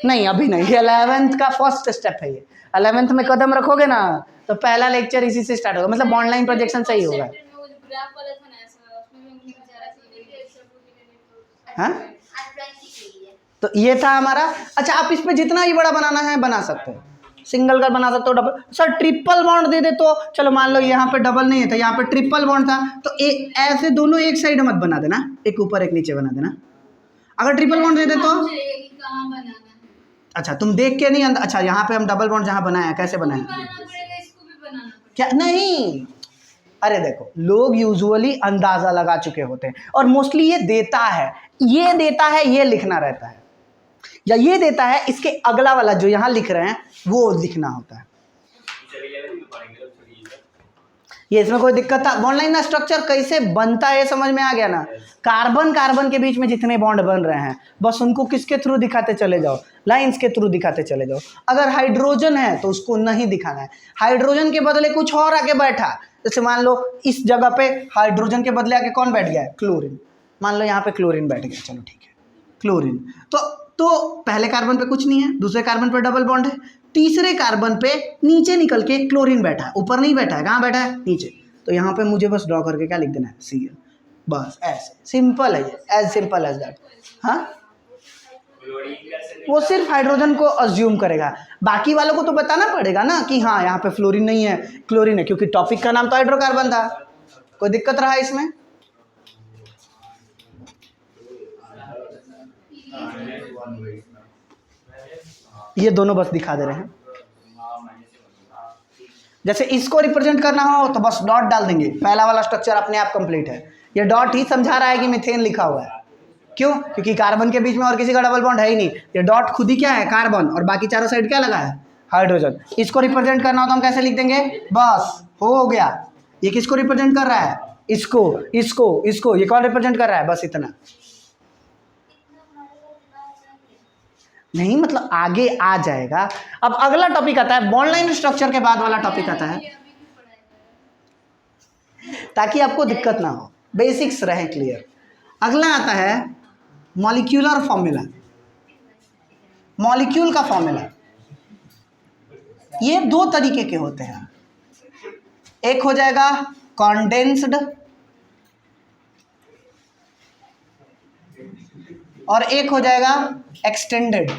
नहीं अभी नहीं, 11th का फर्स्ट स्टेप है ये। 11th में कदम रखोगे ना तो पहला लेक्चर इसी से स्टार्ट होगा, मतलब बॉन्ड लाइन प्रोजेक्शन से ही होगा। हाँ तो ये था हमारा। अच्छा आप इस पे जितना ही बड़ा बनाना है बना सकते हो, सिंगल का बना सकते हो, डबल। सर ट्रिपल बॉन्ड दे दे तो चलो, मान लो यहाँ पे डबल नहीं था, यहाँ पे ट्रिपल बॉन्ड था, तो ऐसे दोनों एक साइड मत बना देना, एक ऊपर एक नीचे बना देना। अगर ट्रिपल बॉन्ड दे दे तो अच्छा तुम देख के नहीं अच्छा यहाँ पे हम डबल बॉन्ड जहाँ बनाया कैसे बनाया क्या? नहीं, अरे देखो लोग यूजुअली अंदाजा लगा चुके होते हैं, और मोस्टली ये देता है, ये लिखना रहता है, या ये देता है, इसके अगला वाला जो यहाँ लिख रहे हैं वो लिखना होता है। ये इसमें कोई दिक्कत था? बॉन्ड लाइन का स्ट्रक्चर कैसे बनता है समझ में आ गया ना? कार्बन कार्बन के बीच में जितने बॉन्ड बन रहे हैं बस उनको किसके थ्रू दिखाते चले जाओ, लाइंस के थ्रू दिखाते चले जाओ। अगर हाइड्रोजन है तो उसको नहीं दिखाना है, हाइड्रोजन के बदले कुछ और आके बैठा, जैसे मान लो इस जगह पे हाइड्रोजन के बदले आके कौन बैठ गया है? क्लोरीन। मान लो यहाँ पे क्लोरीन बैठ गया, चलो ठीक है क्लोरीन। तो पहले कार्बन पे कुछ नहीं है, दूसरे कार्बन पे डबल बॉन्ड है, तीसरे कार्बन पे नीचे निकल के क्लोरीन बैठा है, ऊपर नहीं बैठा है, कहाँ बैठा है? नीचे। तो यहाँ पे मुझे बस ड्रॉ करके क्या लिख देना है? Cl। बस ऐसे सिंपल है ये, एज सिंपल एज दैट। हाँ, वो सिर्फ हाइड्रोजन को अज्यूम करेगा, बाकी वालों को तो बताना पड़ेगा ना कि हाँ यहाँ पे फ्लोरीन नहीं है क्लोरीन है, क्योंकि टॉपिक का नाम तो हाइड्रोकार्बन था। कोई दिक्कत रहा इसमें? ये दोनों बस दिखा दे रहे हैं। जैसे इसको रिप्रेजेंट करना हो तो बस डॉट डाल देंगे, पहला वाला स्ट्रक्चर अपने आप कंप्लीट है। ये डॉट ही समझा रहा है कि मीथेन लिखा हुआ है, क्यों? क्योंकि कार्बन के बीच में और किसी का डबल बॉन्ड है ही नहीं। ये डॉट खुद ही क्या है? कार्बन, और बाकी चारों साइड क्या लगा है? हाइड्रोजन। इसको रिप्रेजेंट करना हो तो हम कैसे लिख देंगे? बस हो गया। ये किसको रिप्रेजेंट कर रहा है? इसको, इसको, इसको। ये कौन रिप्रेजेंट कर रहा है? बस इतना। नहीं मतलब आगे आ जाएगा। अब अगला टॉपिक आता है, बॉन्ड लाइन स्ट्रक्चर के बाद वाला टॉपिक आता है, ताकि आपको दिक्कत ना हो, बेसिक्स रहे क्लियर। अगला आता है मॉलिक्यूलर फॉर्मूला। मॉलिक्यूल का फॉर्मूला ये दो तरीके के होते हैं, एक हो जाएगा कॉन्डेंस्ड और एक हो जाएगा एक्सटेंडेड।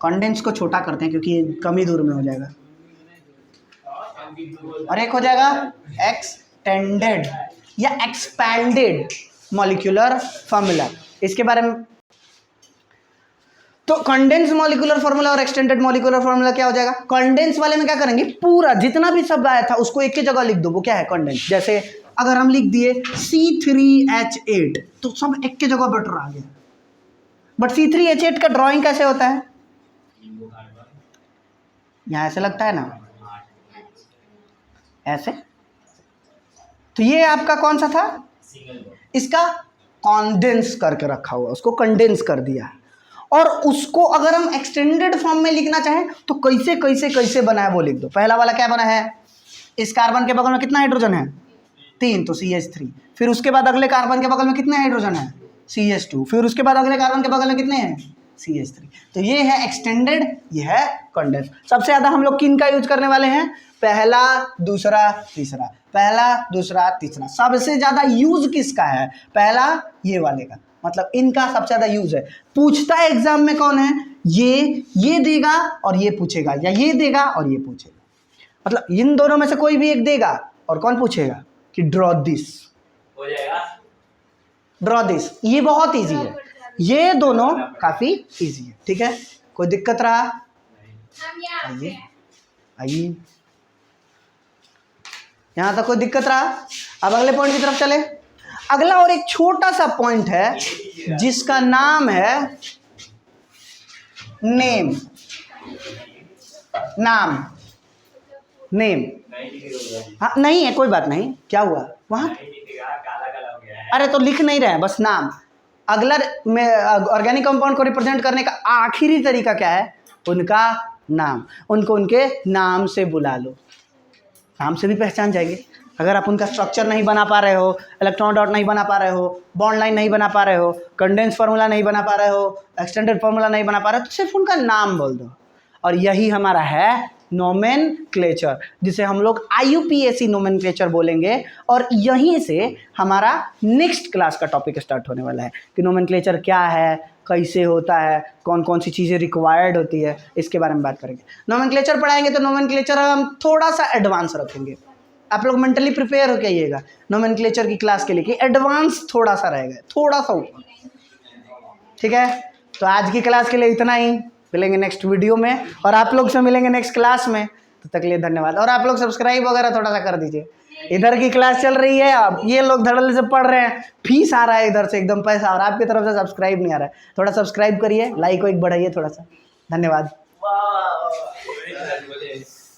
कंडेंस को छोटा करते हैं क्योंकि ये कम ही दूर में हो जाएगा, और एक हो जाएगा एक्सटेंडेड या एक्सपैंडेड मॉलिक्यूलर फार्मूला। इसके बारे में तो कंडेंस मॉलिक्यूलर फार्मूला और एक्सटेंडेड मॉलिक्यूलर फार्मूला क्या हो जाएगा? कंडेंस वाले में क्या करेंगे? पूरा जितना भी शब्द आया था उसको एक ही जगह लिख दो, वो क्या है? कंडेंस। जैसे अगर हम लिख दिए C3H8 तो सब एक के जगह बेटर आ गया, बट C3H8 का ड्राइंग कैसे होता है? यहाँ ऐसे लगता है ना, ऐसे। तो ये आपका कौन सा था? इसका कॉन्डेंस करके रखा हुआ, उसको कंडेंस कर दिया। और उसको अगर हम एक्सटेंडेड फॉर्म में लिखना चाहें तो कैसे कैसे कैसे बना है वो लिख दो। पहला वाला क्या बना है? इस कार्बन के बगल में कितना हाइड्रोजन है? 3, तो CH3। फिर उसके बाद अगले कार्बन के बगल में कितने हाइड्रोजन है? CH2। फिर उसके बाद अगले कार्बन के बगल में कितने हैं? CH3। तो ये है एक्सटेंडेड, ये है कंडेंस। सबसे ज़्यादा हम लोग किन का यूज करने वाले हैं? पहला, दूसरा, तीसरा। पहला, दूसरा, तीसरा। सबसे ज़्यादा यूज किसका है? पहला, ये वाले का, मतलब इनका सबसे ज़्यादा यूज है। पूछता है एग्जाम में कौन है? ये देगा और ये पूछेगा, या ये देगा और ये पूछेगा। मतलब इन दोनों में से कोई भी एक देगा और कौन पूछेगा कि ड्रॉ दिस, हो जाएगा। Draw this. ये बहुत इजी है, ये दोनों काफ़ी इजी है। ठीक है, कोई दिक्कत रहा? आइए आइए, यहाँ तक कोई दिक्कत रहा? अब अगले पॉइंट की तरफ चले। अगला और एक छोटा सा पॉइंट है जिसका नाम है नेम। नाम, नेम। हाँ नहीं है, कोई बात नहीं। क्या हुआ वहाँ? अरे तो लिख नहीं रहे हैं, बस नाम। अगला में ऑर्गेनिक कंपाउंड को रिप्रेजेंट करने का आखिरी तरीका क्या है? उनका नाम। उनको उनके नाम से बुला लो, नाम से भी पहचान जाएंगे। अगर आप उनका स्ट्रक्चर नहीं बना पा रहे हो, इलेक्ट्रॉन डॉट नहीं बना पा रहे हो, बॉन्ड लाइन नहीं बना पा रहे हो, कंडेंस फार्मूला नहीं बना पा रहे हो, एक्सटेंडेड फार्मूला नहीं बना पा रहे हो, तो सिर्फ उनका नाम बोल दो। और यही हमारा है नोमेनक्लेचर, जिसे हम लोग IUPAC नोमेनक्लेचर बोलेंगे। और यहीं से हमारा नेक्स्ट क्लास का टॉपिक स्टार्ट होने वाला है कि नोमेनक्लेचर क्या है, कैसे होता है, कौन कौन सी चीज़ें रिक्वायर्ड होती है, इसके बारे में बात करेंगे। नोमेनक्लेचर पढ़ाएंगे तो नोमेनक्लेचर हम थोड़ा सा एडवांस रखेंगे। आप लोग मेंटली प्रिपेयर होकर आइएगा नोमेनक्लेचर की क्लास के लिए कि एडवांस थोड़ा सा रहेगा, थोड़ा सा ऊपर। ठीक है, तो आज की क्लास के लिए इतना ही। मिलेंगे नेक्स्ट वीडियो में और आप लोग से मिलेंगे नेक्स्ट क्लास में। तो तक के लिए धन्यवाद। और आप लोग सब्सक्राइब वगैरह थोड़ा सा कर दीजिए। इधर की क्लास चल रही है, अब ये लोग धड़ल्ले से पढ़ रहे हैं, फीस आ रहा है इधर से एकदम पैसा, और आपकी तरफ से सब्सक्राइब नहीं आ रहा है। थोड़ा सब्सक्राइब करिए, लाइक वाइक बढ़ाइए थोड़ा सा। धन्यवाद।